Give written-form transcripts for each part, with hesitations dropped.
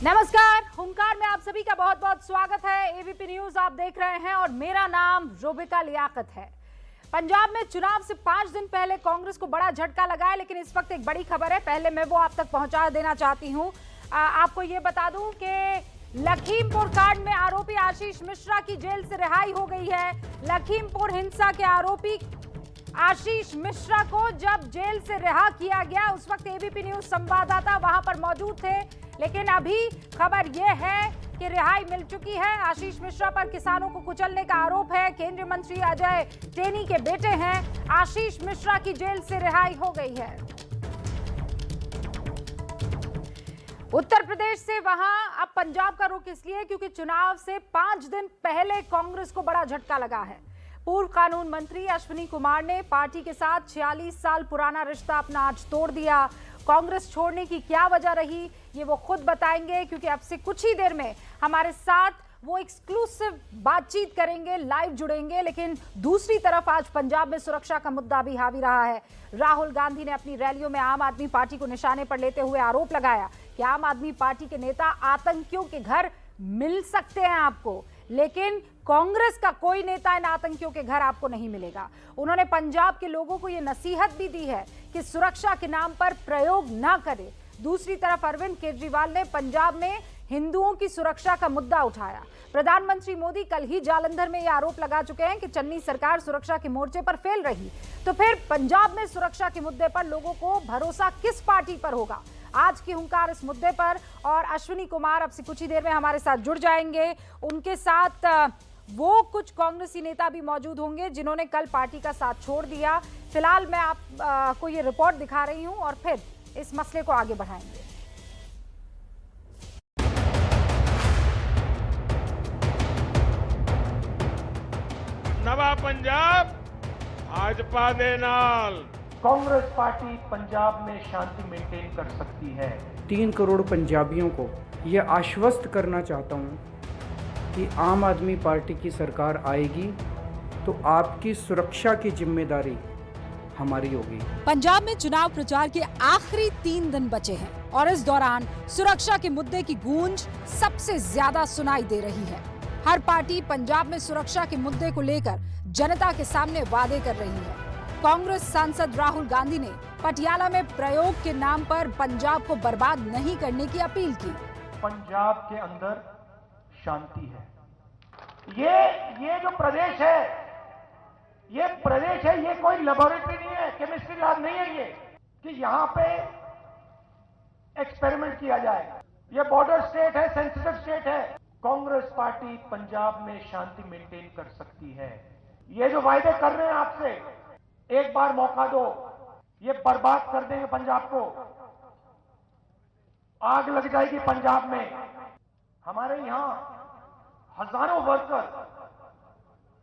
नमस्कार, हुंकार में आप सभी का बहुत बहुत स्वागत है। एबीपी न्यूज आप देख रहे हैं और मेरा नाम रोबिका लियाकत है। पंजाब में चुनाव से 5 दिन पहले कांग्रेस को बड़ा झटका लगा है, लेकिन इस वक्त एक बड़ी खबर है, पहले मैं वो आप तक पहुंचा देना चाहती हूं। आपको ये बता दूं कि लखीमपुर कांड में आरोपी आशीष मिश्रा की जेल से रिहाई हो गई है। लखीमपुर हिंसा के आरोपी आशीष मिश्रा को जब जेल से रिहा किया गया, उस वक्त एबीपी न्यूज संवाददाता वहां पर मौजूद थे, लेकिन अभी खबर यह है कि रिहाई मिल चुकी है। आशीष मिश्रा पर किसानों को कुचलने का आरोप है। केंद्रीय मंत्री अजय टेनी के बेटे हैं। आशीष मिश्रा की जेल से रिहाई हो गई है। उत्तर प्रदेश से वहां अब पंजाब का रुख इसलिए क्योंकि चुनाव से 5 दिन पहले कांग्रेस को बड़ा झटका लगा है। पूर्व कानून मंत्री अश्विनी कुमार ने पार्टी के साथ 46 साल पुराना रिश्ता अपना आज तोड़ दिया। कांग्रेस छोड़ने की क्या वजह रही ये वो खुद बताएंगे, क्योंकि अब से कुछ ही देर में हमारे साथ वो एक्सक्लूसिव बातचीत करेंगे, लाइव जुड़ेंगे। लेकिन दूसरी तरफ आज पंजाब में सुरक्षा का मुद्दा भी हावी रहा है। राहुल गांधी ने अपनी रैलियों में आम आदमी पार्टी को निशाने पर लेते हुए आरोप लगाया कि आम आदमी पार्टी के नेता आतंकियों के घर मिल सकते हैं आपको, लेकिन कांग्रेस का कोई नेता इन आतंकियों के घर आपको नहीं मिलेगा। उन्होंने पंजाब के लोगों को यह नसीहत भी दी है कि सुरक्षा के नाम पर प्रयोग ना करें। दूसरी तरफ अरविंद केजरीवाल ने पंजाब में हिंदुओं की सुरक्षा का मुद्दा उठाया। प्रधानमंत्री मोदी कल ही जालंधर में यह आरोप लगा चुके हैं कि चन्नी सरकार सुरक्षा के मोर्चे पर फेल रही, तो फिर पंजाब में सुरक्षा के मुद्दे पर लोगों को भरोसा किस पार्टी पर होगा? आज की हुंकार इस मुद्दे पर, और अश्विनी कुमार अब से कुछ ही देर में हमारे साथ जुड़ जाएंगे। उनके साथ वो कुछ कांग्रेसी नेता भी मौजूद होंगे जिन्होंने कल पार्टी का साथ छोड़ दिया। फिलहाल मैं आपको ये रिपोर्ट दिखा रही हूं और फिर इस मसले को आगे बढ़ाएंगे। नवा पंजाब भाजपा दे नाल कांग्रेस पार्टी पंजाब में शांति मेंटेन कर सकती है। 3 करोड़ पंजाबियों को ये आश्वस्त करना चाहता हूँ कि आम आदमी पार्टी की सरकार आएगी तो आपकी सुरक्षा की जिम्मेदारी हमारी होगी। पंजाब में चुनाव प्रचार के आखिरी 3 दिन बचे हैं और इस दौरान सुरक्षा के मुद्दे की गूंज सबसे ज्यादा सुनाई दे रही है। हर पार्टी पंजाब में सुरक्षा के मुद्दे को लेकर जनता के सामने वादे कर रही है। कांग्रेस सांसद राहुल गांधी ने पटियाला में प्रयोग के नाम पर पंजाब को बर्बाद नहीं करने की अपील की। पंजाब के अंदर शांति है। ये जो प्रदेश है, ये कोई लेबोरेटरी नहीं है, केमिस्ट्री लैब नहीं है ये कि यहाँ पे एक्सपेरिमेंट किया जाए। ये बॉर्डर स्टेट है, सेंसिटिव स्टेट है। कांग्रेस पार्टी पंजाब में शांति मेंटेन कर सकती है। ये जो वायदे कर रहे हैं आपसे, एक बार मौका दो, ये बर्बाद कर देंगे पंजाब को। आग लग जाएगी पंजाब में। हमारे यहाँ हजारों वर्कर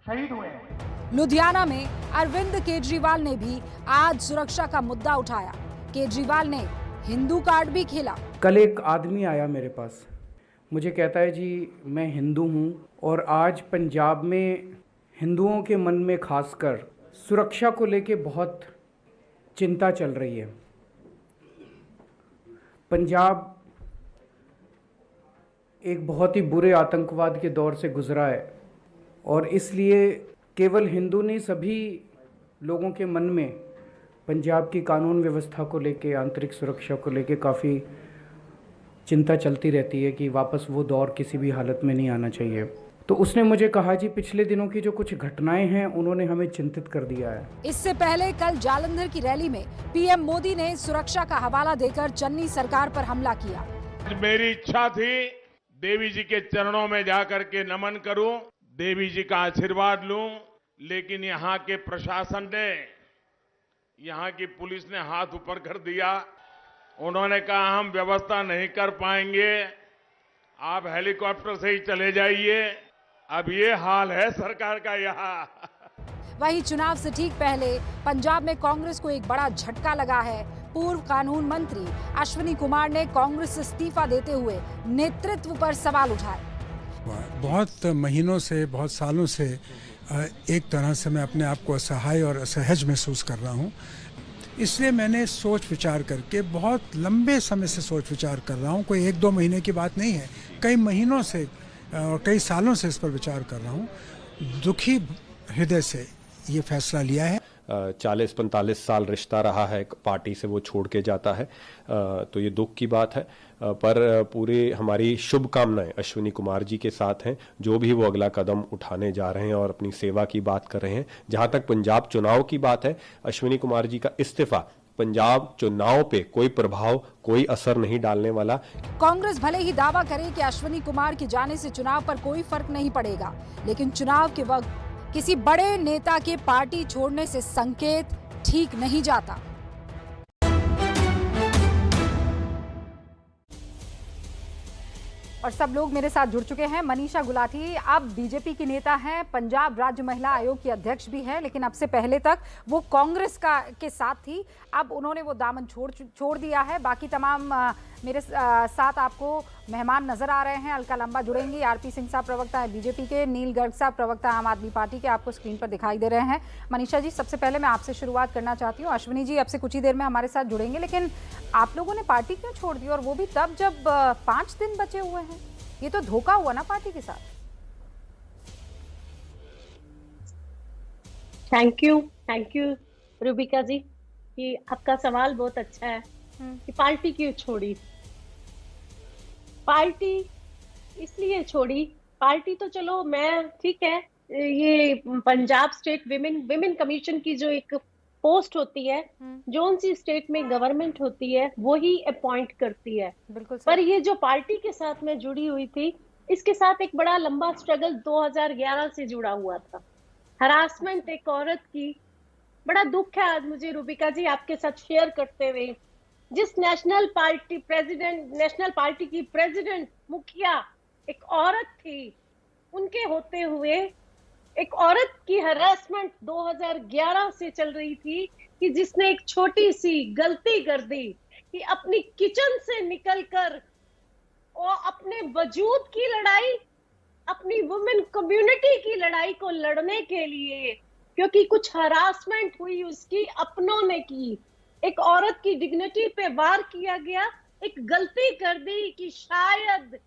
शहीद हुए हैं। लुधियाना में अरविंद केजरीवाल ने भी आज सुरक्षा का मुद्दा उठाया। केजरीवाल ने हिंदू कार्ड भी खेला। कल एक आदमी आया मेरे पास, मुझे कहता है जी मैं हिंदू हूँ और आज पंजाब में हिंदुओं के मन में खासकर सुरक्षा को लेके बहुत चिंता चल रही है। पंजाब एक बहुत ही बुरे आतंकवाद के दौर से गुजरा है और इसलिए केवल हिंदू नहीं, सभी लोगों के मन में पंजाब की कानून व्यवस्था को लेके, आंतरिक सुरक्षा को लेके काफ़ी चिंता चलती रहती है कि वापस वो दौर किसी भी हालत में नहीं आना चाहिए। तो उसने मुझे कहा जी पिछले दिनों की जो कुछ घटनाएं हैं उन्होंने हमें चिंतित कर दिया है। इससे पहले कल जालंधर की रैली में पीएम मोदी ने सुरक्षा का हवाला देकर चन्नी सरकार पर हमला किया। मेरी इच्छा थी देवी जी के चरणों में जाकर के नमन करूं, देवी जी का आशीर्वाद लूं, लेकिन यहाँ के प्रशासन ने, यहाँ की पुलिस ने हाथ ऊपर कर दिया। उन्होंने कहा हम व्यवस्था नहीं कर पाएंगे, आप हेलीकॉप्टर से ही चले जाइए। अब ये हाल है सरकार का यहाँ। वहीं चुनाव से ठीक पहले पंजाब में कांग्रेस को एक बड़ा झटका लगा है। पूर्व कानून मंत्री अश्विनी कुमार ने कांग्रेस से इस्तीफा देते हुए नेतृत्व पर सवाल उठाए। बहुत महीनों से, बहुत सालों से एक तरह से मैं अपने आप को असहाय और असहज महसूस कर रहा हूँ। इसलिए मैंने सोच विचार करके, बहुत लंबे समय से सोच विचार कर रहा हूँ, कोई 1-2 महीने की बात नहीं है, कई महीनों से और कई सालों से इस पर विचार कर रहा हूँ, दुखी हृदय से ये फैसला लिया है। 40-45 साल रिश्ता रहा है, पार्टी से वो छोड़ के जाता है, तो ये दुख की बात है। पर पूरी हमारी शुभकामनाएं अश्विनी कुमार जी के साथ हैं, जो भी वो अगला कदम उठाने जा रहे हैं और अपनी सेवा की बात कर रहे हैं। जहां तक पंजाब चुनाव की बात है, अश्विनी कुमार जी का इस्तीफा पंजाब चुनाव पे कोई प्रभाव, कोई असर नहीं डालने वाला। कांग्रेस भले ही दावा करे कि अश्विनी कुमार के जाने से चुनाव पर कोई फर्क नहीं पड़ेगा, लेकिन चुनाव के वक्त किसी बड़े नेता के पार्टी छोड़ने से संकेत ठीक नहीं जाता। और सब लोग मेरे साथ जुड़ चुके हैं। मनीषा गुलाटी अब बीजेपी की नेता हैं, पंजाब राज्य महिला आयोग की अध्यक्ष भी हैं, लेकिन अब से पहले तक वो कांग्रेस के साथ थी। अब उन्होंने वो दामन छोड़ दिया है। बाकी तमाम मेरे साथ आपको मेहमान नजर आ रहे हैं। अलका लंबा जुड़ेंगी, आरपी सिंह साहब प्रवक्ता है बीजेपी के, नील गर्ग साहब प्रवक्ता आम आदमी पार्टी के, आपको स्क्रीन पर दिखाई दे रहे हैं। मनीषा जी, सबसे पहले मैं आपसे शुरुआत करना चाहती हूँ। अश्विनी जी अब से कुछ ही देर में हमारे साथ जुड़ेंगे, लेकिन आप लोगों ने पार्टी क्यों छोड़ दी, और वो भी तब जब 5 दिन बचे हुए हैं? ये तो धोखा हुआ ना पार्टी के साथ। थैंक यू रूबिका जी, कि आपका सवाल बहुत अच्छा है कि पार्टी क्यों छोड़ी। पार्टी इसलिए छोड़ी, पार्टी तो चलो मैं ठीक है, ये पंजाब स्टेट विमेन कमीशन की जो एक पोस्ट होती है, जोन सी स्टेट में गवर्नमेंट होती है, वो ही अपॉइंट करती है। बिल्कुल। पर ये जो पार्टी के साथ मैं जुड़ी हुई थी, इसके साथ एक बड़ा लंबा स्ट्रगल 2011 से जुड़ा हुआ था। हरासमेंट एक औरत की, बड़ा दुख है आज मुझे रूबिका जी आपके साथ शेयर करते हुए, जिस नेशनल पार्टी की प्रेसिडेंट मुखिया एक औरत थी, उनके होते हुए एक औरत की हरासमेंट 2011 से चल रही थी, कि जिसने एक छोटी सी गलती कर दी कि अपनी किचन से निकलकर और अपने वजूद की लड़ाई, अपनी वुमेन कम्युनिटी की लड़ाई को लड़ने के लिए, क्योंकि कुछ हरासमेंट हुई उसकी अपनों ने की, एक औरत की डिग्निटी पे वार किया गया, एक गलती कर दी कि शायद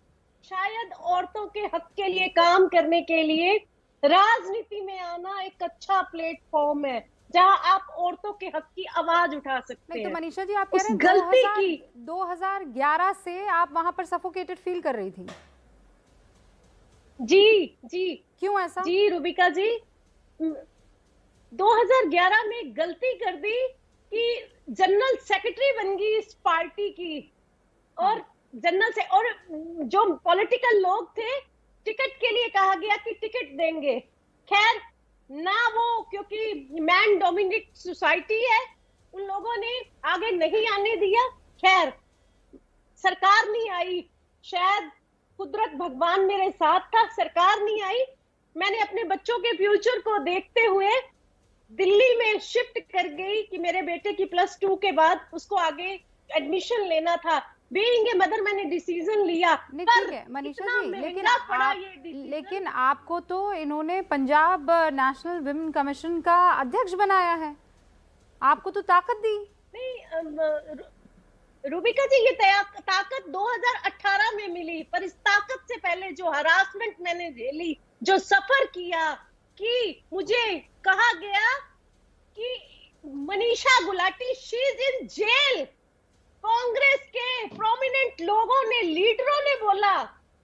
औरतों के हक के लिए काम करने के लिए राजनीति में आना एक अच्छा प्लेटफॉर्म है, जहां आप औरतों के हक की आवाज उठा सकते हैं। तो मनीषा जी, आप कह रहे हैं गलती की 2011 से आप वहां पर सफोकेटेड फील कर रही थी? जी क्यों ऐसा? जी रूबिका जी, 2011 में गलती कर दी कि जनरल सेक्रेटरी बन गई इस पार्टी की, और और जो पॉलिटिकल लोग थे, टिकट के लिए कहा गया कि टिकट देंगे, खैर ना वो, क्योंकि मैन डोमिनेटेड सोसाइटी है, उन लोगों ने आगे नहीं आने दिया। खैर सरकार नहीं आई, शायद कुदरत भगवान मेरे साथ था, सरकार नहीं आई। मैंने अपने बच्चों के फ्यूचर को देखते हुए दिल्ली में शिफ्ट कर गई कि मेरे बेटे की +2 के बाद उसको आगे एडमिशन लेना था। बीइंग ए मदर मैंने डिसीजन लिया। ठीक है मनीषा जी, लेकिन आपको तो इन्होंने पंजाब नेशनल विमेन कमीशन का अध्यक्ष बनाया है, आपको तो ताकत दी। नहीं रूबिका जी, ये ताकत 2018 में मिली, पर इस ताकत से पहले जो हरासमेंट मैंने झेली, जो सफर किया, कि मुझे कहा गया कि Manisha Gulati she is in jail, Congress के प्रोमिनेंट लोगों ने, लीडरों ने बोला।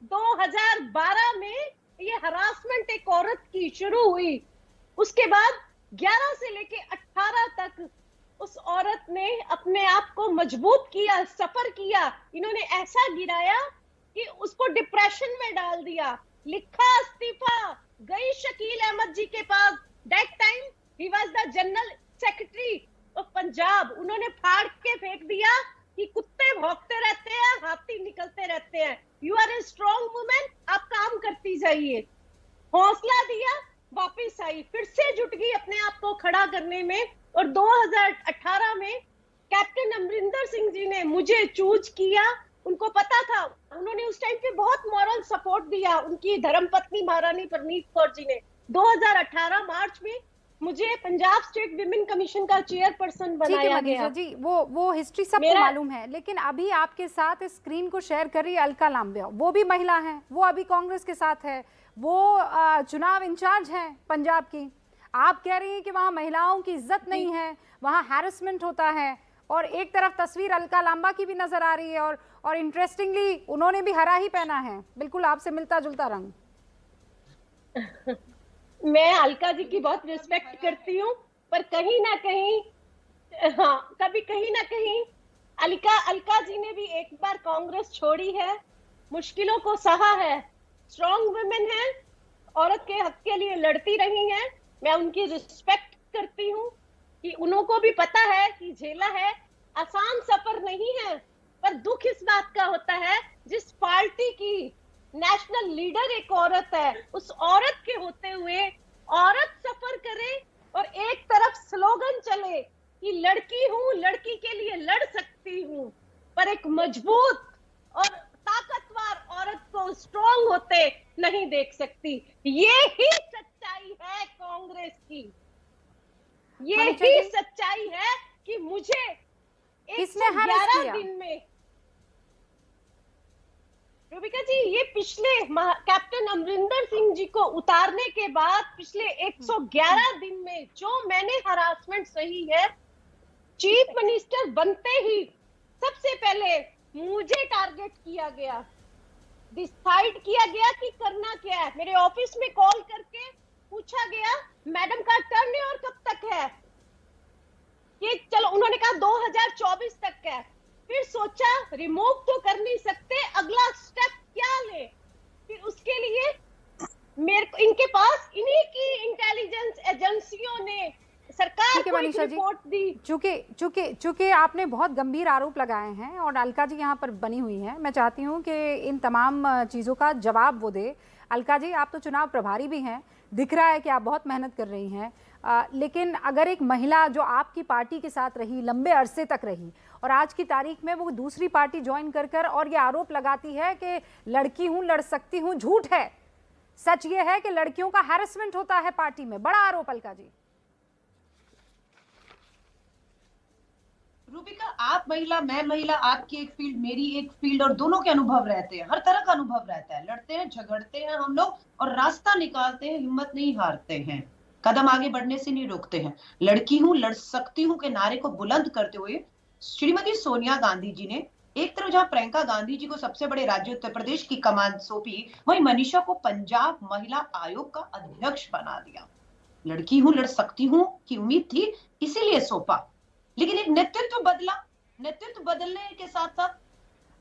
2012 में ये हरासमेंट एक औरत की शुरू हुई, उसके बाद 11 से लेके 18 तक उस औरत ने अपने आप को मजबूत किया, सफर किया। इन्होंने ऐसा गिराया कि उसको डिप्रेशन में डाल दिया, लिखा इस्तीफा, गई शकील अहमद जी के पास, दैट टाइम ही was the general secretary of Punjab. उन्होंने फाड़ के फेंक दिया कि कुत्ते भौंकते रहते हैं, हाथी निकलते रहते हैं, you are a strong women, आप काम करती जाइए। हौसला दिया, वापिस आई, फिर से जुट गई अपने आप को खड़ा करने में। और 2018 में कैप्टन अमरिंदर सिंह जी ने मुझे चूज किया, उनको पता था, उन्होंने उस टाइम पे बहुत मॉरल सपोर्ट दिया, उनकी धर्मपत्नी महारानी परनीत कौर जी ने। 2018 मार्च में मुझे पंजाब स्टेट विमेन कमीशन का चेयरपर्सन ठीक है बनाया मनीषा गया। जी, वो हिस्ट्री सबको मालूम है, लेकिन अभी आपके साथ इस स्क्रीन को शेयर कर रही है अलका लांबा, वो भी महिला है, वो अभी कांग्रेस के साथ है, वो चुनाव इंचार्ज हैं पंजाब की। आप कह रही हैं कि वहाँ महिलाओं की इज्जत नहीं है, वहाँ हैरेसमेंट होता है, और एक तरफ तस्वीर अलका लांबा की भी नजर आ रही है, और इंटरेस्टिंगली उन्होंने भी हरा ही पहना है, बिल्कुल आपसे मिलता जुलता रंग। मैं अलका जी की बहुत रिस्पेक्ट करती हूँ, पर कहीं ना कहीं, हाँ, कभी कहीं ना कहीं अलका जी ने भी एक बार कांग्रेस छोड़ी है, मुश्किलों को सहा है, स्ट्रॉन्ग वुमेन है, औरत के हक के लिए लड़ती रही हैं। मैं उनकी रिस्पेक्ट करती हूँ कि उनको भी पता है कि झेला है, आसान सफर नहीं है। पर दुख इस बात का होता है, जिस पार्टी की नेशनल लीडर एक औरत है, उस औरत के होते हुए औरत सफर करे और एक तरफ स्लोगन चले कि लड़की हूं, लड़की के लिए लड़ सकती हूं, पर एक मजबूत और ताकतवर औरत को स्ट्रॉन्ग होते नहीं देख सकती। ये ही सच्चाई है कांग्रेस की, ये ही सच्चाई है कि मुझे 111 दिन में, रूबिका जी, ये पिछले कैप्टन अमरिंदर सिंह जी को उतारने के बाद पिछले 111 दिन में जो मैंने हरासमेंट सही है, चीफ मिनिस्टर बनते ही सबसे पहले मुझे टारगेट किया गया, डिसाइड किया गया कि करना क्या है। मेरे ऑफिस में कॉल करके पूछा गया, मैडम का टर्न कब तक है? ये चलो, उन्होंने कहा 2024 तक है। फिर सोचा रिमूव तो कर नहीं सकते, अगला स्टेप क्या ले? फिर उसके लिए मेरे को इनके पास इन्हीं की इंटेलिजेंस एजेंसियों ने सरकार को एक रिपोर्ट दी। चूंकि आपने बहुत गंभीर आरोप लगाए हैं और अलका जी यहाँ पर बनी हुई हैं, मैं चाहती हूँ कि इन तमाम चीज़ों का जवाब वो दे। अलका जी, आप तो चुनाव प्रभारी भी हैं, दिख रहा है कि आप बहुत मेहनत कर रही हैं, लेकिन अगर एक महिला जो आपकी पार्टी के साथ रही, लंबे अरसे तक रही, और आज की तारीख में वो दूसरी पार्टी ज्वाइन कर और ये आरोप लगाती है कि लड़की हूं, लड़ सकती हूं, झूठ है। सच ये है कि लड़कियों का हैरेसमेंट होता है पार्टी में, बड़ा आरोप अलका जी। रूबिका, आप महिला, मैं महिला, आपकी एक फील्ड, मेरी एक फील्ड, और दोनों के अनुभव रहते हैं, हर तरह का अनुभव रहता है। लड़ते हैं, झगड़ते हैं हम लोग, और रास्ता निकालते हैं, हिम्मत नहीं हारते हैं, कदम आगे बढ़ने से नहीं रोकते हैं। लड़की हूं, लड़ सकती हूं के नारे को बुलंद करते हुए श्रीमती सोनिया गांधी जी ने एक तरफ जहां प्रियंका गांधी जी को सबसे बड़े राज्य उत्तर प्रदेश की कमान सौंपी, वहीं मनीषा को पंजाब महिला आयोग का अध्यक्ष बना दिया। लड़की हूं, लड़ सकती हूं की उम्मीद थी, इसीलिए सौंपा, लेकिन एक नेतृत्व बदला। नेतृत्व बदलने के साथ साथ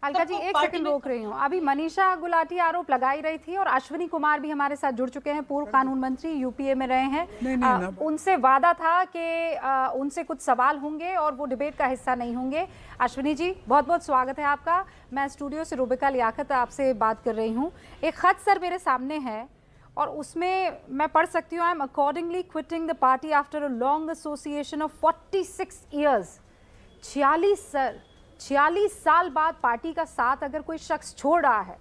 अलका जी, एक सेकंड रोक रही हूँ। अभी मनीषा गुलाटी आरोप लगाई रही थी, और अश्विनी कुमार भी हमारे साथ जुड़ चुके हैं, पूर्व कानून मंत्री, यूपीए में रहे हैं। उनसे वादा था कि उनसे कुछ सवाल होंगे और वो डिबेट का हिस्सा नहीं होंगे। अश्विनी जी, बहुत बहुत स्वागत है आपका। मैं स्टूडियो से रूबिका लियाकत आपसे बात कर रही हूँ। एक खत सर मेरे सामने है, और उसमें मैं पढ़ सकती हूँ, I am accordingly quitting the party after a long association of 46 years. 46 साल बाद पार्टी का साथ अगर कोई शख्स छोड़ रहा है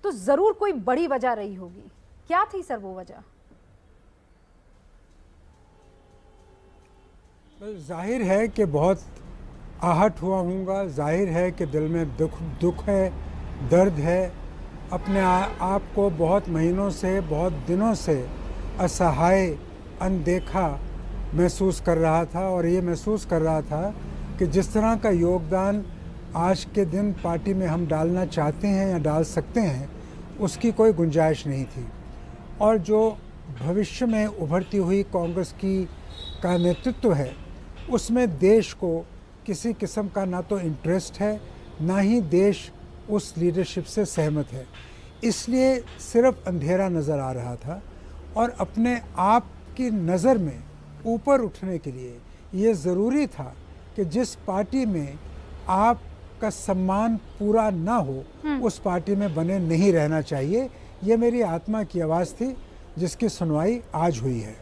तो जरूर कोई बड़ी वजह रही होगी। क्या थी सर वो वजह? जाहिर है कि बहुत आहट हुआ हूँगा, जाहिर है कि दिल में दुख है, दर्द है। अपने आप को बहुत महीनों से, बहुत दिनों से असहाय, अनदेखा महसूस कर रहा था, और ये महसूस कर रहा था कि जिस तरह का योगदान आज के दिन पार्टी में हम डालना चाहते हैं या डाल सकते हैं, उसकी कोई गुंजाइश नहीं थी। और जो भविष्य में उभरती हुई कांग्रेस का नेतृत्व है, उसमें देश को किसी किस्म का ना तो इंटरेस्ट है, ना ही देश उस लीडरशिप से सहमत है। इसलिए सिर्फ अंधेरा नज़र आ रहा था, और अपने आप की नज़र में ऊपर उठने के लिए ये ज़रूरी था कि जिस पार्टी में आपका सम्मान पूरा ना हो, उस पार्टी में बने नहीं रहना चाहिए। ये मेरी आत्मा की आवाज़ थी, जिसकी सुनवाई आज हुई है।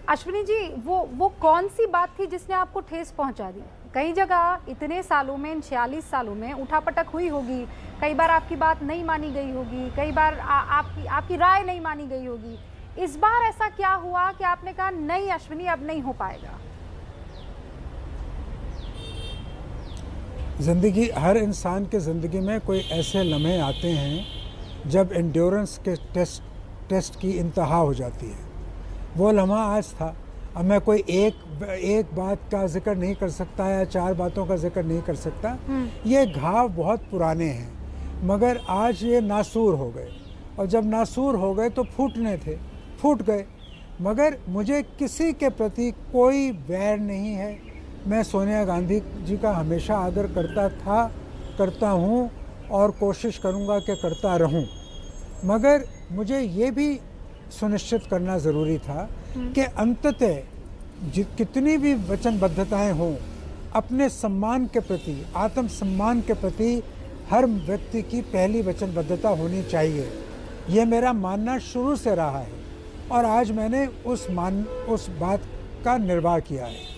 अश्विनी जी, वो कौन सी बात थी जिसने आपको ठेस पहुंचा दी? कई जगह इतने सालों में, इन 46 सालों में उठापटक हुई होगी, कई बार आपकी बात नहीं मानी गई होगी, कई बार आपकी राय नहीं मानी गई होगी। इस बार ऐसा क्या हुआ कि आपने कहा नहीं अश्विनी अब नहीं हो पाएगा? ज़िंदगी, हर इंसान के ज़िंदगी में कोई ऐसे लम्हे आते हैं जब एंड्योरेंस के टेस्ट की इंतहा हो जाती है। वो लम्हा आज था। अब मैं कोई एक बात का जिक्र नहीं कर सकता या 4 बातों का जिक्र नहीं कर सकता। ये घाव बहुत पुराने हैं, मगर आज ये नासूर हो गए, और जब नासूर हो गए तो फूटने थे, फूट गए। मगर मुझे किसी के प्रति कोई वैर नहीं है। मैं सोनिया गांधी जी का हमेशा आदर करता था, करता हूँ और कोशिश करूँगा कि करता रहूँ। मगर मुझे ये भी सुनिश्चित करना ज़रूरी था कि अंततः कितनी भी वचनबद्धताएं हों, अपने सम्मान के प्रति, आत्मसम्मान के प्रति हर व्यक्ति की पहली वचनबद्धता होनी चाहिए। ये मेरा मानना शुरू से रहा है और आज मैंने उस बात का निर्वाह किया है।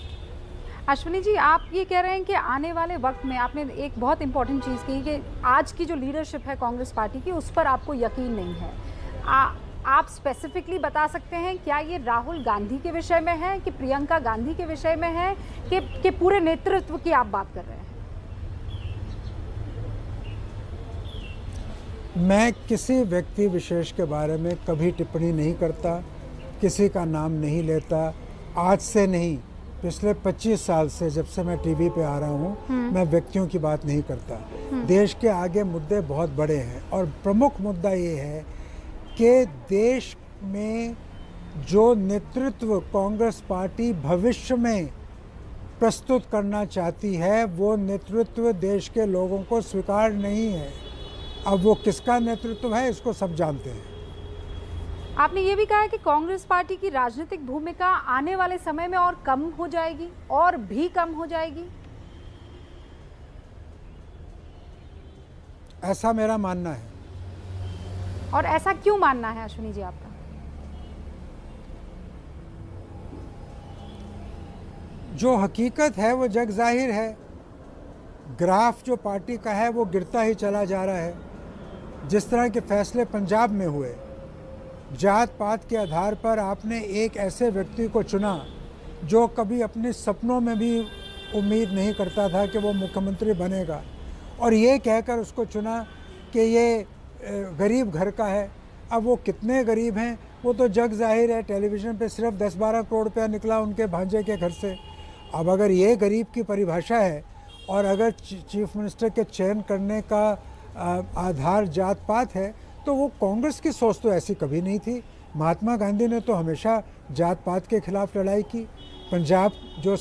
अश्विनी जी, आप ये कह रहे हैं कि आने वाले वक्त में आपने एक बहुत इंपॉर्टेंट चीज़ की कि आज की जो लीडरशिप है कांग्रेस पार्टी की, उस पर आपको यकीन नहीं है। आप स्पेसिफिकली बता सकते हैं क्या ये राहुल गांधी के विषय में है कि प्रियंका गांधी के विषय में है कि पूरे नेतृत्व की आप बात कर रहे हैं? मैं किसी व्यक्ति विशेष के बारे में कभी टिप्पणी नहीं करता, किसी का नाम नहीं लेता। आज से नहीं, पिछले 25 साल से जब से मैं टीवी पे आ रहा हूँ, मैं व्यक्तियों की बात नहीं करता। देश के आगे मुद्दे बहुत बड़े हैं और प्रमुख मुद्दा ये है कि देश में जो नेतृत्व कांग्रेस पार्टी भविष्य में प्रस्तुत करना चाहती है, वो नेतृत्व देश के लोगों को स्वीकार नहीं है। अब वो किसका नेतृत्व है, इसको सब जानते हैं। आपने ये भी कहा है कि कांग्रेस पार्टी की राजनीतिक भूमिका आने वाले समय में और कम हो जाएगी, और भी कम हो जाएगी। ऐसा मेरा मानना है। और ऐसा क्यों मानना है अश्विनी जी आपका? जो हकीकत है वो जग जाहिर है। ग्राफ जो पार्टी का है वो गिरता ही चला जा रहा है। जिस तरह के फैसले पंजाब में हुए, जात पात के आधार पर आपने एक ऐसे व्यक्ति को चुना जो कभी अपने सपनों में भी उम्मीद नहीं करता था कि वो मुख्यमंत्री बनेगा, और ये कहकर उसको चुना कि ये गरीब घर का है। अब वो कितने गरीब हैं वो तो जग जाहिर है। टेलीविज़न पे सिर्फ 10-12 करोड़ रुपया निकला उनके भांजे के घर से। अब अगर ये गरीब की परिभाषा है और अगर चीफ मिनिस्टर के चयन करने का आधार जात पात है, तो वो कांग्रेस की सोच तो ऐसी कभी नहीं थी। महात्मा गांधी ने तो हमेशा जात पात के खिलाफ लड़ाई की। पंजाब जो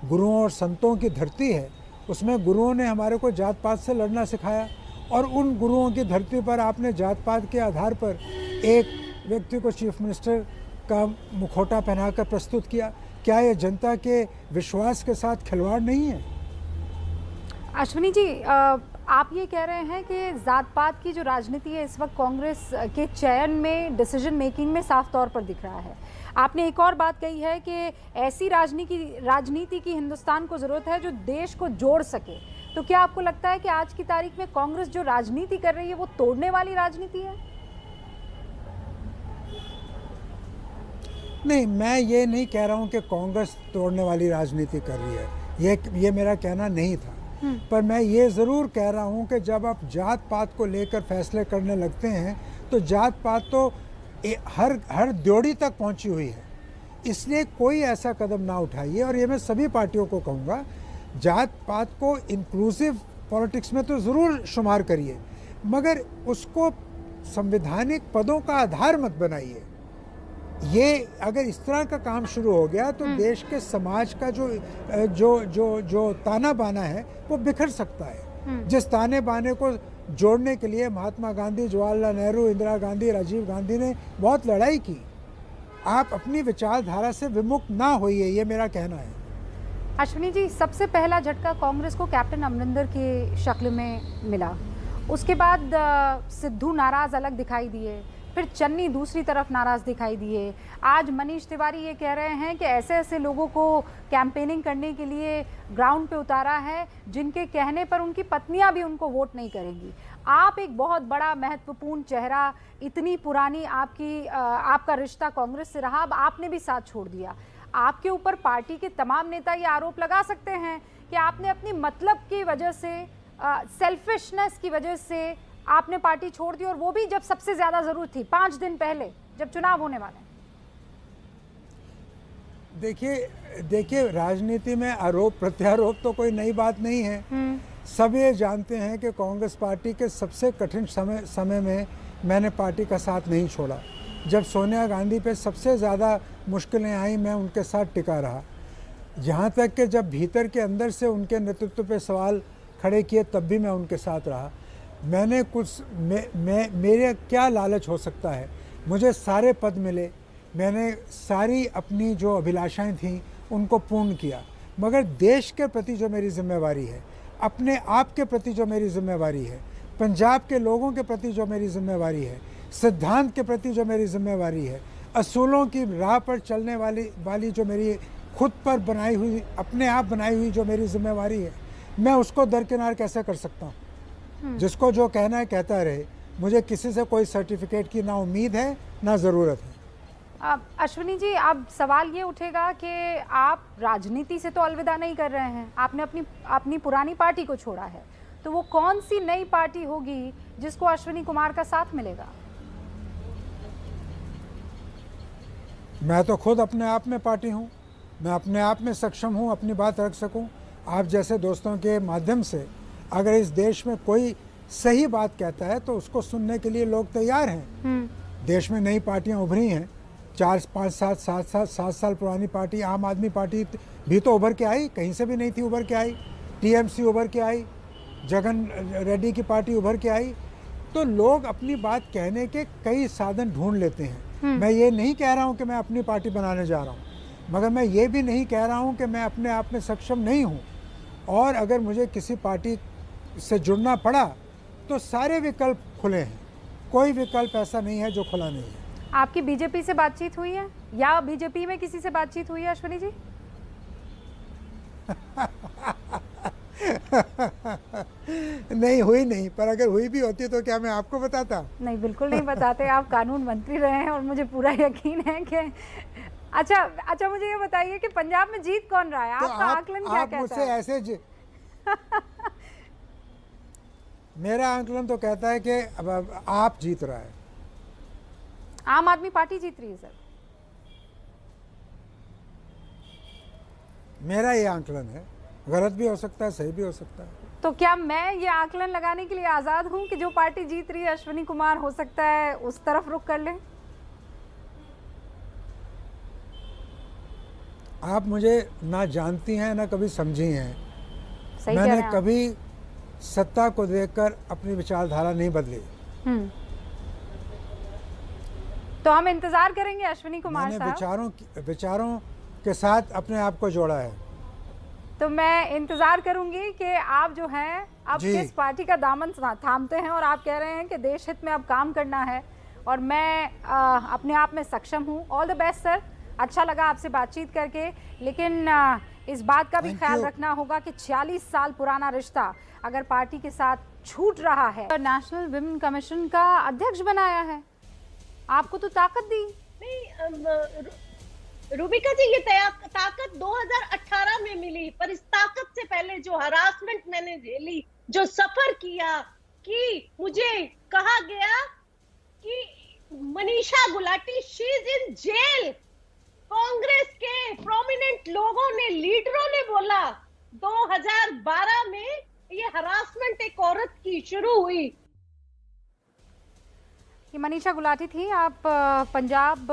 गुरुओं और संतों की धरती है, उसमें गुरुओं ने हमारे को जात पात से लड़ना सिखाया, और उन गुरुओं की धरती पर आपने जात पात के आधार पर एक व्यक्ति को चीफ मिनिस्टर का मुखौटा पहनाकर प्रस्तुत किया। क्या ये जनता के विश्वास के साथ खिलवाड़ नहीं है? अश्विनी जी, आप ये कह रहे हैं कि जात पात की जो राजनीति है इस वक्त कांग्रेस के चयन में, डिसीजन मेकिंग में साफ तौर पर दिख रहा है। आपने एक और बात कही है कि ऐसी राजनीति की हिंदुस्तान को ज़रूरत है जो देश को जोड़ सके। तो क्या आपको लगता है कि आज की तारीख में कांग्रेस जो राजनीति कर रही है वो तोड़ने वाली राजनीति है? नहीं, मैं ये नहीं कह रहा हूँ कि कांग्रेस तोड़ने वाली राजनीति कर रही है। ये मेरा कहना नहीं था। पर मैं ये ज़रूर कह रहा हूँ कि जब आप जात पात को लेकर फैसले करने लगते हैं तो जात पात तो हर ड्योढ़ी तक पहुँची हुई है। इसलिए कोई ऐसा कदम ना उठाइए, और ये मैं सभी पार्टियों को कहूँगा, जात पात को इंक्लूसिव पॉलिटिक्स में तो ज़रूर शुमार करिए, मगर उसको संवैधानिक पदों का आधार मत बनाइए। ये अगर इस तरह का काम शुरू हो गया तो देश के समाज का जो ताना बाना है वो बिखर सकता है। जिस ताने बाने को जोड़ने के लिए महात्मा गांधी, जवाहरलाल नेहरू, इंदिरा गांधी, राजीव गांधी ने बहुत लड़ाई की। आप अपनी विचारधारा से विमुख ना होइए, ये मेरा कहना है। अश्विनी जी, सबसे पहला झटका कांग्रेस को कैप्टन अमरिंदर की शक्ल में मिला। उसके बाद सिद्धू नाराज अलग दिखाई दिए, फिर चन्नी दूसरी तरफ नाराज दिखाई दिए। आज मनीष तिवारी ये कह रहे हैं कि ऐसे ऐसे लोगों को कैंपेनिंग करने के लिए ग्राउंड पे उतारा है जिनके कहने पर उनकी पत्नियां भी उनको वोट नहीं करेंगी। आप एक बहुत बड़ा महत्वपूर्ण चेहरा, इतनी पुरानी आपका रिश्ता कांग्रेस से रहा, अब आपने भी साथ छोड़ दिया। आपके ऊपर पार्टी के तमाम नेता ये आरोप लगा सकते हैं कि आपने अपनी मतलब की वजह से, सेल्फिशनेस की वजह से आपने पार्टी छोड़ दी, और वो भी जब सबसे ज्यादा जरूरत थी, 5 दिन पहले जब चुनाव होने वाले। देखिए राजनीति में आरोप प्रत्यारोप तो कोई नई बात नहीं है। सब ये जानते हैं कि कांग्रेस पार्टी के सबसे कठिन समय में मैंने पार्टी का साथ नहीं छोड़ा। जब सोनिया गांधी पे सबसे ज़्यादा मुश्किलें आई, मैं उनके साथ टिका रहा। यहाँ तक कि जब भीतर के अंदर से उनके नेतृत्व पे सवाल खड़े किए तब भी मैं उनके साथ रहा। मैंने कुछ मेरे क्या लालच हो सकता है, मुझे सारे पद मिले, मैंने सारी अपनी जो अभिलाषाएं थीं उनको पूर्ण किया, मगर देश के प्रति जो मेरी जिम्मेवारी है, अपने आप के प्रति जो मेरी जिम्मेवारी है, पंजाब के लोगों के प्रति जो मेरी जिम्मेवारी है, सिद्धांत के प्रति जो मेरी जिम्मेवारी है, असूलों की राह पर चलने वाली जो मेरी खुद पर बनाई हुई, अपने आप बनाई हुई जो मेरी जिम्मेवारी है, मैं उसको दरकिनार कैसे कर सकता हूँ। जिसको जो कहना है कहता रहे, मुझे किसी से कोई सर्टिफिकेट की ना उम्मीद है ना ज़रूरत है। अश्विनी जी, अब सवाल ये उठेगा कि आप राजनीति से तो अलविदा नहीं कर रहे हैं, आपने अपनी पुरानी पार्टी को छोड़ा है, तो वो कौन सी नई पार्टी होगी जिसको अश्विनी कुमार का साथ मिलेगा? मैं तो खुद अपने आप में पार्टी हूँ, मैं अपने आप में सक्षम हूँ अपनी बात रख सकूँ। आप जैसे दोस्तों के माध्यम से अगर इस देश में कोई सही बात कहता है तो उसको सुनने के लिए लोग तैयार हैं। देश में नई पार्टियां उभरी हैं, 4, 5, 7 साल पुरानी पार्टी आम आदमी पार्टी भी तो उभर के आई, कहीं से भी नहीं थी उभर के आई। टीएमसी उभर के आई, जगन रेड्डी की पार्टी उभर के आई। तो लोग अपनी बात कहने के कई साधन ढूंढ लेते हैं। मैं ये नहीं कह रहा हूँ कि मैं अपनी पार्टी बनाने जा रहा हूँ, मगर मैं ये भी नहीं कह रहा हूँ कि मैं अपने आप में सक्षम नहीं हूँ। और अगर मुझे किसी पार्टी से जुड़ना पड़ा तो सारे विकल्प खुले हैं, कोई विकल्प ऐसा नहीं है जो खुला नहीं है। आपकी बीजेपी से बातचीत हुई है या बीजेपी में किसी से बातचीत हुई है अश्विनी जी? नहीं हुई नहीं, पर अगर हुई भी होती तो क्या मैं आपको बताता? नहीं, बिल्कुल नहीं बताते। आप कानून मंत्री रहे हैं और मुझे पूरा यकीन है कि अच्छा मुझे ये बताइए कि पंजाब में जीत कौन रहा है? तो आपका आकलन क्या कहता है? मुझसे ऐसे मेरा आकलन तो कहता है कि अब आप जीत रहा है। आम आदमी पार्टी जीत रही है सर। मेरा ये आकलन है, गलत भी हो सकता है, सही भी हो सकता है। तो क्या मैं ये आकलन लगाने के लिए आजाद हूं कि जो पार्टी जीत रही है अश्विनी कुमार हो सकता है उस तरफ रुख कर लें? आप मुझे ना जानती हैं ना कभी समझी हैं। सही मैंने कभी सत्ता को देखकर अपनी विचारधारा नहीं बदली। तो हम इंतजार करेंगे अश्विनी कुमार साहब। मैंने विचारों के साथ अपने आप को जोड़ा है। तो मैं इंतजार करूंगी कि आप जो हैं अब किस पार्टी का दामन थामते हैं, और आप कह रहे हैं कि देश हित में अब काम करना है और मैं अपने आप में सक्षम हूं। ऑल द बेस्ट सर, अच्छा लगा आपसे बातचीत करके, लेकिन इस बात का भी ख्याल रखना होगा कि 46 साल पुराना रिश्ता अगर पार्टी के साथ छूट रहा है। तो नेशनल विमेन कमीशन का अध्यक्ष बनाया है, आपको तो ताकत दी। नहीं रूबिका जी, ये ताकत 2018 में मिली, पर इस ताकत से पहले जो हरासमेंट मैंने झेली, जो सफर किया, कि मुझे कहा गया कि Manisha Gulati she is in jail. Congress के प्रोमिनेंट लोगों ने, लीडरों ने बोला 2012 में ये हरासमेंट एक औरत की शुरू हुई। ये मनीषा गुलाटी थी। आप पंजाब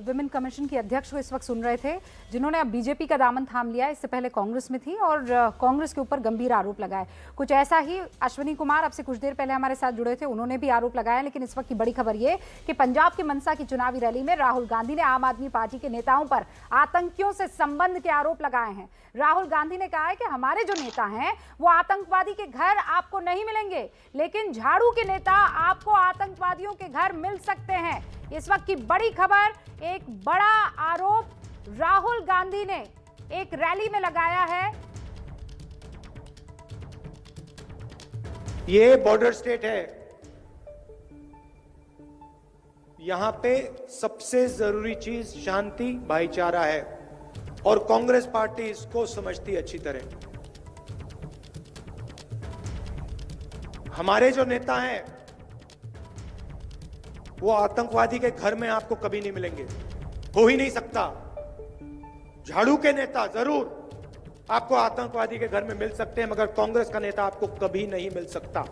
विमेन कमीशन की अध्यक्ष को इस वक्त सुन रहे थे, जिन्होंने अब बीजेपी का दामन थाम लिया। इससे पहले कांग्रेस में थी और कांग्रेस के ऊपर गंभीर आरोप लगाए। कुछ ऐसा ही अश्विनी कुमार अब से कुछ देर पहले हमारे साथ जुड़े थे, उन्होंने भी आरोप लगाया। लेकिन इस वक्त की बड़ी खबर ये कि पंजाब के मनसा की चुनावी रैली में राहुल गांधी ने आम आदमी पार्टी के नेताओं पर आतंकियों से संबंध के आरोप लगाए हैं। राहुल गांधी ने कहा है कि हमारे जो नेता हैं वो आतंकवादी के घर आपको नहीं मिलेंगे, लेकिन झाड़ू के नेता आपको आतंकवादियों के घर मिल सकते हैं। इस वक्त की बड़ी खबर, एक बड़ा आरोप राहुल गांधी ने एक रैली में लगाया है। ये बॉर्डर स्टेट है, यहां पे सबसे जरूरी चीज शांति, भाईचारा है और कांग्रेस पार्टी इसको समझती है अच्छी तरह। हमारे जो नेता हैं वो आतंकवादी के घर में आपको कभी नहीं मिलेंगे, हो ही नहीं सकता। झाड़ू के नेता जरूर आपको आतंकवादी के घर में मिल सकते हैं, मगर कांग्रेस का नेता आपको कभी नहीं मिल सकता।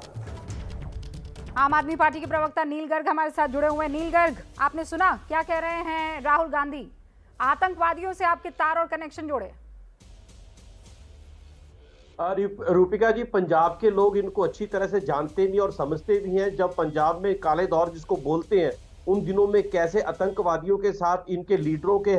आम आदमी पार्टी के प्रवक्ता नील गर्ग हमारे साथ जुड़े हुए हैं। नील गर्ग, आपने सुना क्या कह रहे हैं राहुल गांधी? आतंकवादियों से आपके तार और कनेक्शन जोड़े। रूपिका जी, पंजाब के लोग इनको अच्छी तरह से जानते भी और समझते भी हैं। जब पंजाब में काले दौर जिसको बोलते हैं, उन दिनों में कैसे आतंकवादियों के साथ इनके लीडरों के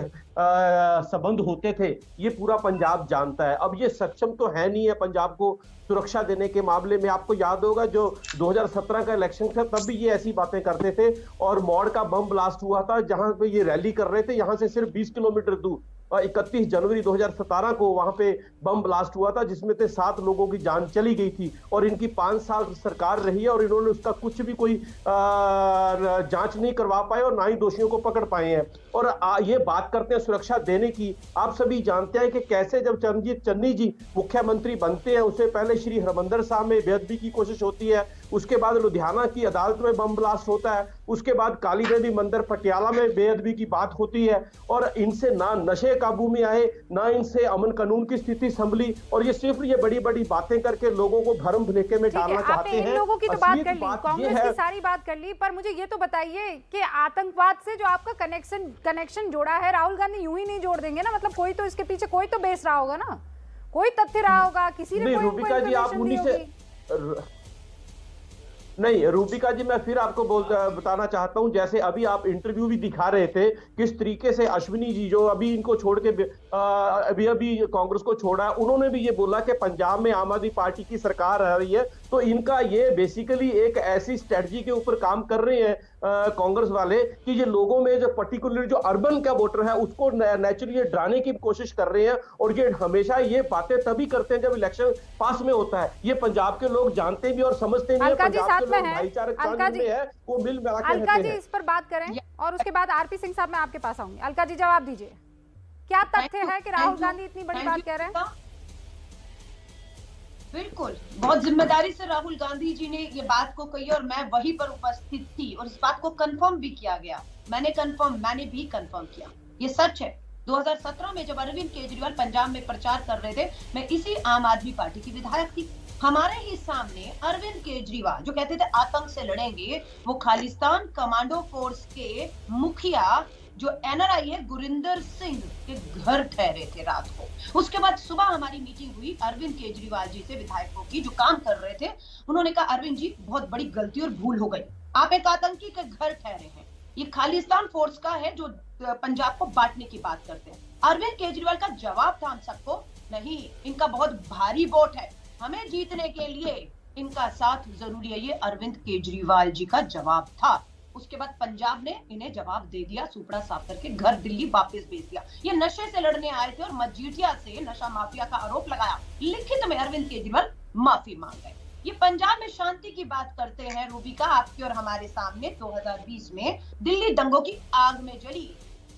संबंध होते थे, ये पूरा पंजाब जानता है। अब ये सक्षम तो है नहीं है पंजाब को सुरक्षा देने के मामले में। आपको याद होगा जो 2017 का इलेक्शन था, तब भी ये ऐसी बातें करते थे और मौड़ का बम ब्लास्ट हुआ था जहां पे ये रैली कर रहे थे, यहां से सिर्फ 20 किलोमीटर दूर। 31 जनवरी 2017 को वहां पे बम ब्लास्ट हुआ था जिसमें से 7 लोगों की जान चली गई थी और इनकी 5 साल सरकार रही है और इन्होंने उसका कुछ भी कोई जांच नहीं करवा पाए और ना ही दोषियों को पकड़ पाए हैं। और ये बात करते हैं सुरक्षा देने की। आप सभी जानते हैं कि कैसे जब चरणजीत चन्नी जी मुख्यमंत्री बनते हैं, उससे पहले श्री हरमंदिर साहब में बेअदबी की कोशिश होती है, उसके बाद लुधियाना की अदालत में बम ब्लास्ट होता है, उसके बाद काली देवी मंदिर पटियाला में बेअदबी की बात होती है और इनसे ना नशे काबू में आए, ना इनसे अमन कानून की स्थिति संभली और ये सिर्फ ये बड़ी बड़ी बातें करके लोगों को भ्रम भुलेखे में डालना चाहते हैं। इन लोगों की तो बात कर ली, कांग्रेस की सारी बात कर ली, पर मुझे ये तो बताइए कि आतंकवाद से जो आपका कनेक्शन जोड़ा है, राहुल गांधी यूं ही नहीं जोड़ देंगे ना? मतलब कोई तो इसके पीछे कोई तो बेस रहा होगा ना, कोई तथ्य रहा होगा, किसी ने कोई रूपिका जी आप उन्हीं से नहीं, रूपिका जी मैं फिर आपको बताना चाहता हूं, जैसे अभी आप इंटरव्यू भी दिखा रहे थे किस तरीके से अश्विनी जी जो अभी इनको छोड़ के अभी कांग्रेस को छोड़ा है, उन्होंने भी ये बोला कि पंजाब में आम आदमी पार्टी की सरकार आ रही है। तो इनका ये बेसिकली एक ऐसी स्ट्रेटजी के ऊपर काम कर रहे हैं कांग्रेस वाले कि ये लोगों में जो पर्टिकुलर जो अर्बन का वोटर है उसको नेचुरली डराने की कोशिश कर रहे हैं और ये हमेशा ये बातें तभी करते हैं जब इलेक्शन पास में होता है। ये पंजाब के लोग जानते भी और समझते भी हैं, पंजाब के लोग भाईचारे में है, वो मिल मिला के अलका जी इस पर बात करें और उसके बाद आरपी सिंह साहब मैं आपके पास आऊंगी। अलका जी जवाब दीजिए, क्या तथ्य है कि राहुल गांधी इतनी बड़ी बात कह रहे हैं? बिल्कुल, बहुत जिम्मेदारी से राहुल गांधी जी ने ये बात को कही और मैं वहीं पर उपस्थित थी और इस बात को कंफर्म भी किया गया। मैंने भी कंफर्म किया, ये सच है। 2017 में जब अरविंद केजरीवाल पंजाब में प्रचार कर रहे थे, मैं इसी आम आदमी पार्टी की विधायक थी। हमारे ही सामने अरविंद केजरीवाल जो कहते थे आतंक से लड़ेंगे, वो खालिस्तान कमांडो फोर्स के मुखिया जो एनआरआई है गुरिंदर सिंह के घर ठहरे थे रात को। उसके बाद सुबह हमारी मीटिंग हुई अरविंद केजरीवाल जी से, विधायकों की जो काम कर रहे थे। उन्होंने कहा अरविंद जी बहुत बड़ी गलती और भूल हो गई, आप एक आतंकी के घर ठहरे हैं, ये खालिस्तान फोर्स का है जो पंजाब को बांटने की बात करते हैं। अरविंद केजरीवाल का जवाब था हम सबको, नहीं इनका बहुत भारी वोट है, हमें जीतने के लिए इनका साथ जरूरी है, ये अरविंद केजरीवाल जी का जवाब था। उसके बाद पंजाब ने इन्हें जवाब दे दिया, सुपड़ा साफ करके घर दिल्ली वापस भेज दिया। ये नशे से लड़ने आए थे और मजीठिया से नशा माफिया का आरोप लगाया, लिखित में अरविंद केजरीवाल माफी मांग गए। ये पंजाब में शांति की बात करते हैं रूबिका, आपके और हमारे सामने 2020 में दिल्ली दंगों की आग में जली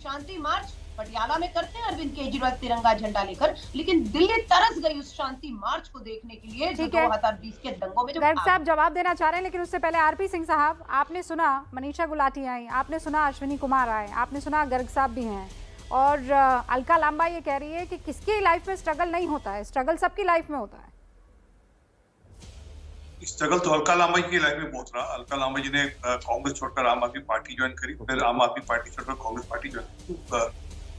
शांति मार्च पटियाला में करते हैं अरविंद केजरीवाल तिरंगा झंडा लेकर, लेकिन दिल्ली तरस गई उस शांति मार्च को देखने के लिए जो 2020 के दंगों में। गर्ग साहब जवाब देना चाह रहे हैं, लेकिन उससे पहले आरपी सिंह साहब, आपने सुना मनीषा गुलाटी आई, आपने सुना अश्विनी कुमार आए, आपने सुना गर्ग साहब भी हैं और अलका लांबा ये कह रही है कि किसकी लाइफ में स्ट्रगल नहीं होता है, स्ट्रगल सबकी लाइफ में होता है। स्ट्रगल तो अलका लांबा की लाइफ में बहुत रहा। अलका लांबा जी ने कांग्रेस छोड़कर आम आदमी पार्टी ज्वाइन करी, फिर आम आदमी पार्टी छोड़कर कांग्रेस पार्टी ज्वाइन की।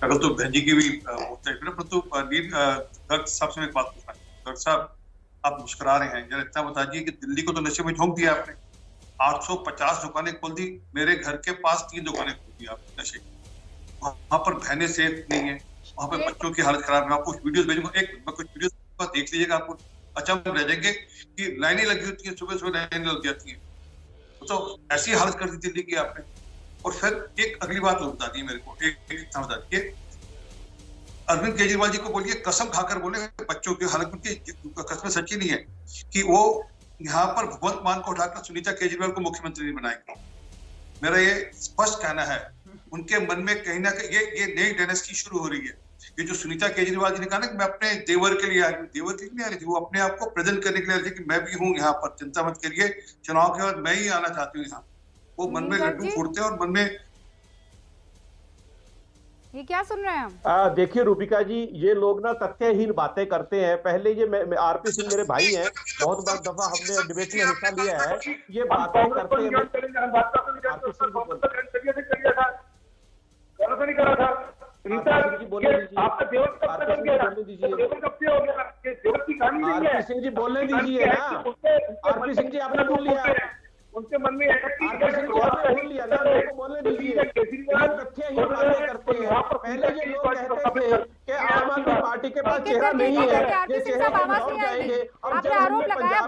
स्ट्रगल तो बहन जी की भी होता है, परंतु गर्ग साहब से एक बात पूछना, गर्ग साहब आप मुस्कुरा रहे हैं, जरा इतना बता दीजिए कि दिल्ली को तो नशे में झोंक दिया आपने, 850 दुकानें खोल दी, मेरे घर के पास 3 दुकानें खोल दी आप नशे, वहां पर बहनें सेफ नहीं है, वहां पर बच्चों की हालत खराब है। आपको वीडियो भेजूंगा, मैं कुछ वीडियो देख लीजिएगा, आपको अच्छा रह जाएंगे कि लाइनें लगी होती है, सुबह सुबह लाइनें लग जाती है, तो ऐसी हालत कर दी दिल्ली की आपने। और फिर एक अगली बात बता दी मेरे को, एक बता दी, अरविंद केजरीवाल जी को बोलिए, कसम खाकर बोले बच्चों की हालत, उनकी कसम सच्ची नहीं है कि वो यहाँ पर भगवंत मान को उठाकर सुनीता केजरीवाल को मुख्यमंत्री नहीं बनाएंगे। मेरा ये स्पष्ट कहना है। उनके मन में कहीं ना कहीं ये नई डायनेस्टी शुरू हो रही है। ये जो सुनीता केजरीवाल जी ने कहा ना कि मैं अपने देवर के लिए आ रही हूँ, देवर के लिए आ रही थी, वो अपने आप को प्रेजेंट करने के लिए आ रही थी कि मैं भी हूँ यहाँ पर, चिंता मत करिए, चुनाव के बाद मैं ही आना चाहती हूँ यहाँ। वो मन में लड्डू फोड़ते हैं और मन में ये क्या सुन रहे हैं हम? देखिए रूपिका जी, ये लोग ना तथ्यहीन बातें करते हैं। पहले ये आरपी सिंह मेरे भाई हैं, बहुत बार दफा हमने डिबेट में हिस्सा लिया है। ये बातें करते हैं। आरपी सिंह जी बोलने दीजिए, आरपी सिंह जी बोलने दीजिए ना। आरपी सिंह जी आपने बोल लिया, उनके मन में आरपी सिंह जी आपने बोल लिया ना, लोगों को बोलने दीजिए। तथ्यहीन बातें करते हैं। पहले ये लोग कहते थे कि आम आदमी पार्टी के पास चेहरा नहीं है, ये चेहरा लौट जाएंगे। आपने आरोप लगाया,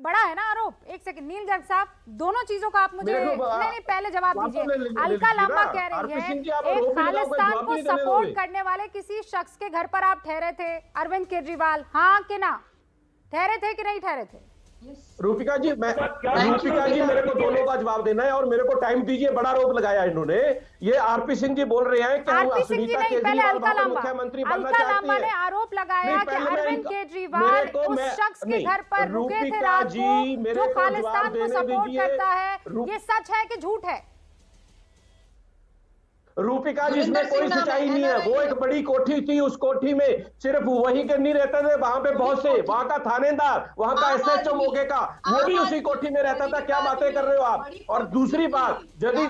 बड़ा है ना आरोप। एक सेकंड नील गर्ग साहब, दोनों चीजों का आप मुझे नहीं पहले जवाब दीजिए। अलका लांबा कह रही है एक खालिस्तान को सपोर्ट करने वाले किसी शख्स के घर पर आप ठहरे थे, अरविंद केजरीवाल, हाँ कि ना? ठहरे थे कि नहीं ठहरे थे? रूपिका जी मेरे को दोनों का जवाब देना है और मेरे को टाइम दीजिए। बड़ा आरोप लगाया इन्होंने। ये आरपी सिंह जी बोल रहे हैं कि हम सुनीता केजरीवाल मुख्यमंत्री बनना चाहती है। ने आरोप लगाया कि अरविंद केजरीवाल उस शख्स के घर पर रुके थे रात को जो खालिस्तान को सपोर्ट करता है। ये सच है कि झूठ है? रूपिका जी, इसमें कोई सच्चाई नहीं है। वो एक बड़ी कोठी थी, उस कोठी में सिर्फ वही के नहीं रहते थे, वहां पे बहुत से, वहां का थानेदार, वहां का एसएचओ मौके का, वो भी उसी कोठी में रहता था। क्या बातें कर रहे हो आप? और दूसरी बात, यदि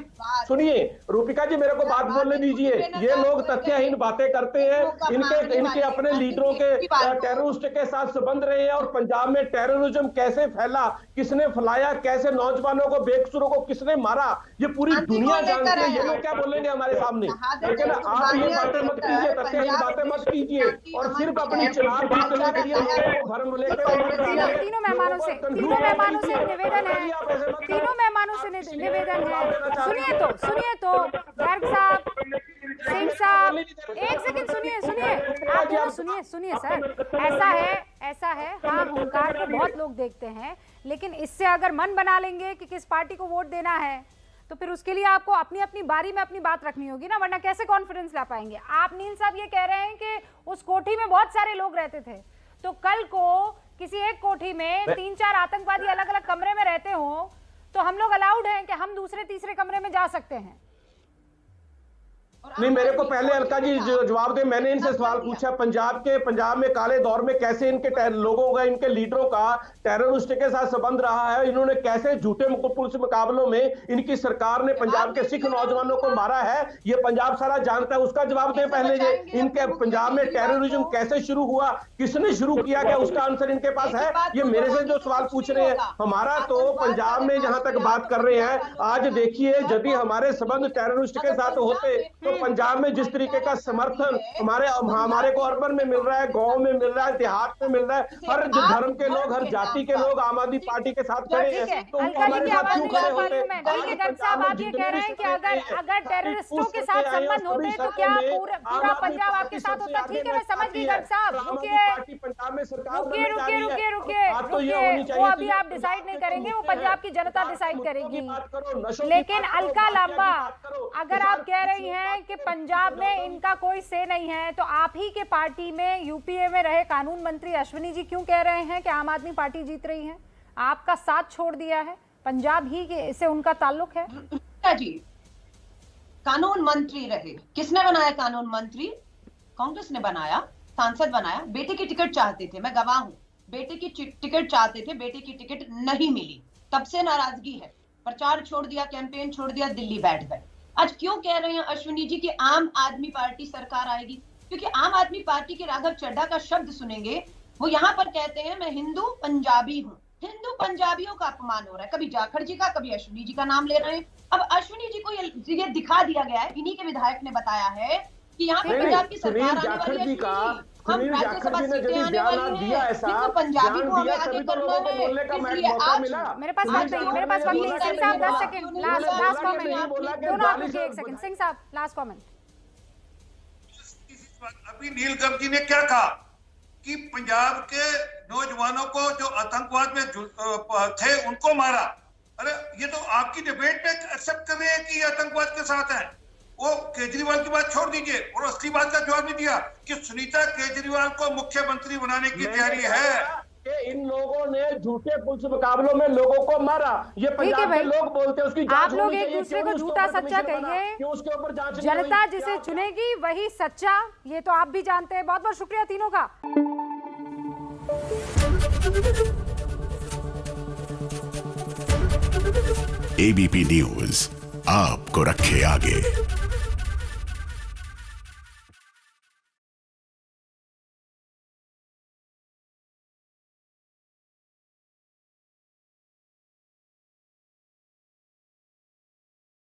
सुनिए रूपिका जी, मेरे को बात बोलने दीजिए। ये लोग तथ्यहीन बातें करते हैं। इनके अपने लीडरों के टेररिस्ट के साथ संबंध रहे हैं और पंजाब में टेररिज्म कैसे फैला, किसने फैलाया, कैसे नौजवानों को, बेकसूरों को किसने मारा, ये पूरी दुनिया जानती है। ये लोग क्या बोलेंगे हमारे सामने? लेकिन आप ये बातें मत कीजिए, तथ्यहीन बातें मत कीजिए और सिर्फ अपनी चुनाव जीतने के लिए भरम लेकर। तीनों मेहमानों से निवेदन है, तीनों मेहमानों से निवेदन है। सुनिए तो गर्ग साहब, सिंह साहब, एक सेकंड सुनिए, आप दोनों सुनिए सर। ऐसा है हाँ, हुंकार को बहुत लोग देखते हैं, लेकिन इससे अगर मन बना लेंगे कि किस पार्टी को वोट देना है तो फिर उसके लिए आपको अपनी अपनी बारी में अपनी बात रखनी होगी ना, वरना कैसे कॉन्फिडेंस ला पाएंगे? आप नील साहब ये कह रहे हैं कि उस कोठी में बहुत सारे लोग रहते थे, तो कल को किसी एक कोठी में 3-4 आतंकवादी अलग अलग कमरे में रहते हो तो हम लोग अलाउड हैं कि हम दूसरे तीसरे कमरे में जा सकते हैं? नहीं, मेरे को पहले अलका जी जवाब दे। मैंने इनसे सवाल पूछा पंजाब में काले दौर में कैसे इनके लोगों का, इनके लीडरों का टेररिस्ट के साथ संबंध रहा है, इन्होंने कैसे झूठे पुलिस मुकाबलों में इनकी सरकार ने पंजाब के सिख नौजवानों को मारा है, ये पंजाब सारा जानता है। उसका जवाब दे पहले। इनके पंजाब में टेररिज्म कैसे शुरू हुआ, किसने शुरू किया, क्या उसका आंसर इनके पास है? ये मेरे से जो सवाल पूछ रहे हैं, हमारा तो पंजाब में जहां तक बात कर रहे हैं, आज देखिए यदि हमारे संबंध टेररिस्ट के साथ होते तो पंजाब में जिस तरीके का समर्थन हमारे को अर्बन में मिल रहा है, गांव में मिल रहा है, देहात में मिल रहा है, हर धर्म के लोग, हर जाति के लोग आम आदमी पार्टी के साथ खड़े हैं, तो वो हमारे साथ क्यों खड़े होते? आप ये कह रहे हैं कि अगर टेररिस्टों के साथ संबंध होते तो क्या पूरा पंजाब आपके साथ होता? ठीक है, मैं समझ गई गर्ग साहब। रुकिए, वो अभी आप डिसाइड नहीं करेंगे, वो पंजाब की जनता डिसाइड करेगी। लेकिन अलका लांबा, अगर आप कह रही हैं कि पंजाब में इनका कोई से नहीं है, तो आप ही के पार्टी में यूपीए में रहे कानून मंत्री अश्विनी जी क्यों कह रहे हैं कि आम आदमी पार्टी जीत रही है? आपका साथ छोड़ दिया है, पंजाब ही से उनका ताल्लुक है। जी कानून मंत्री रहे, किसने बनाया कानून मंत्री? कांग्रेस ने बनाया, सांसद बनाया। बेटे की टिकट चाहते थे, मैं गवाह हूं, बेटे की टिकट चाहते थे, बेटे की टिकट नहीं मिली, तब से नाराजगी है, प्रचार छोड़ दिया, कैंपेन छोड़ दिया, दिल्ली बैठ गए। आज क्यों कह रहे हैं अश्विनी जी कि आम आदमी पार्टी सरकार आएगी? क्योंकि आम आदमी पार्टी के राघव चड्ढा का शब्द सुनेंगे, वो यहाँ पर कहते हैं मैं हिंदू पंजाबी हूँ। हिंदू पंजाबियों का अपमान हो रहा है, कभी जाखड़ जी का, कभी अश्विनी जी का नाम ले रहे हैं। अब अश्विनी जी को ये दिखा दिया गया है, इन्हीं के विधायक ने बताया है कि यहाँ पे पंजाब की सरकार आने वाली है, हम राज्यसभा सीटें आने वाली हैं, तो पंजाबी को हमें आगे करना है। इसलिए आज मेरे पास वक्त नहीं, मेरे पास वक्त नहीं। सिंह साहब 10 सेकंड, लास्ट कमेंट, दोनों आप रुकिए 1 सेकंड। सिंह साहब लास्ट कमेंट। अभी नील गर्ग जी ने क्या कहा कि पंजाब के नौजवानों को जो आतंकवाद में थे उनको मारा। अरे ये तो आपकी डिबेट में एक्सेप्ट कर रहे हैं कि ये आतंकवाद के साथ हैं। वो केजरीवाल की बात छोड़ दीजिए और असली बात का जवाब नहीं दिया कि सुनीता केजरीवाल को मुख्यमंत्री बनाने की तैयारी है। इन लोगों ने झूठे पुलिस मुकाबलों में लोगों को मारा। ये पंजाब के लोग बोलते हैं उसकी आप लोग एक दूसरे को झूठा सच्चा कहिए, उसके ऊपर जांच जनता जिसे चुनेगी वही सच्चा, ये तो आप भी जानते हैं। बहुत बहुत शुक्रिया तीनों का। एबीपी न्यूज आपको रखे आगे।